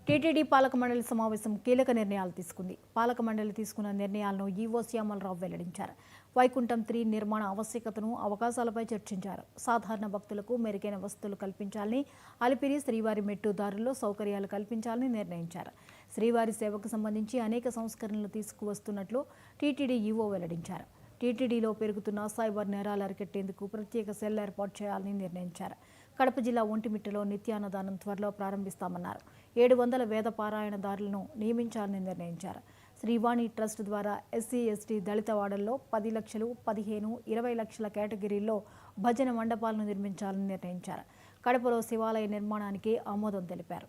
TTD పాలక మండలి సమావేశం కీలక నిర్ణయాలు తీసుకుంది. పాలక మండలి తీసుకున్న నిర్ణయాలను ఈవో శ్యామలరావు వెల్లడించారు. వైకుంఠం 3 నిర్మాణ ఆవశ్యకతను, అవకాశాలపై చర్చించారు. సాధారణ భక్తులకు మెరుగైన వసతులు కల్పించాలని, అలిపిరి శ్రీవారి మెట్టు దారుల్లో సౌకర్యాలు కల్పించాలని నిర్ణయించారు. శ్రీవారి సేవకు సంబంధించి అనేక సంస్కరణలు తీసుకువస్తున్నట్లు టీటీడీ ఈవో వెల్లడించారు. టీటీడీలో పెరుగుతున్న సైబర్ నేరాలు అరికట్టేందుకు ప్రత్యేక సెల్ ఏర్పాటు చేయాలని నిర్ణయించారు. కడప జిల్లా ఒంటిమిట్టలో నిత్యాన్నదానం త్వరలో ప్రారంభిస్తామన్నారు. 700 వేద పారాయణదారులను నియమించాలని నిర్ణయించారు. శ్రీవాణి ట్రస్ట్ ద్వారా ఎస్సీ, ఎస్టీ, దళిత వాడల్లో 10 లక్షలు, 15, 20 లక్షల కేటగిరీల్లో భజన మండపాలను నిర్మించాలని నిర్ణయించారు. కడపలో శివాలయ నిర్మాణానికి ఆమోదం తెలిపారు.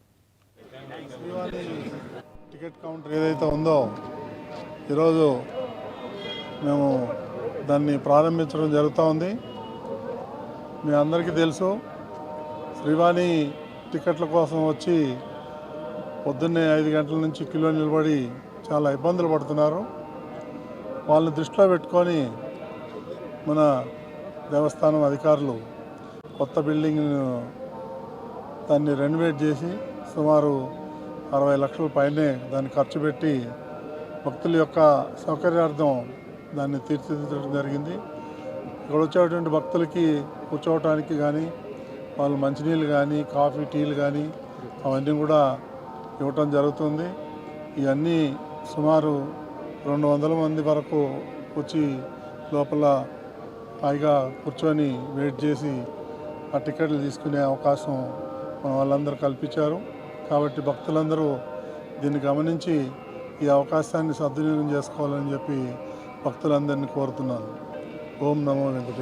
టికెట్ కౌంటర్ ఏదైతే ఉందో ఈరోజు మేము దాన్ని ప్రారంభించడం జరుగుతూ ఉంది. మీ అందరికీ తెలుసు, శ్రీవాణి టికెట్ల కోసం వచ్చి పొద్దున్నే 5 గంటల నుంచి క్యూలో నిలబడి చాలా ఇబ్బందులు పడుతున్నారు. వాళ్ళని దృష్టిలో పెట్టుకొని మన దేవస్థానం అధికారులు కొత్త బిల్డింగ్ను దాన్ని రెనోవేట్ చేసి సుమారు 60 లక్షల పైనే దాన్ని ఖర్చు పెట్టి భక్తుల యొక్క సౌకర్యార్థం దాన్ని తీర్చిదిద్దడం జరిగింది. ఇక్కడ వచ్చేటువంటి భక్తులకి కూర్చోవటానికి కానీ, వాళ్ళు మంచినీళ్ళు కానీ, కాఫీ, టీలు కానీ అవన్నీ కూడా ఇవ్వటం జరుగుతుంది. ఇవన్నీ సుమారు 200 మంది వరకు వచ్చి లోపల హాయిగా కూర్చొని వెయిట్ చేసి ఆ టికెట్లు తీసుకునే అవకాశం మన వాళ్ళందరూ కల్పించారు. కాబట్టి భక్తులందరూ దీన్ని గమనించి ఈ అవకాశాన్ని సద్వినియోగం చేసుకోవాలని చెప్పి భక్తులందరినీ కోరుతున్నాను. ఓం నమో వెంకటేశ్వరాయ.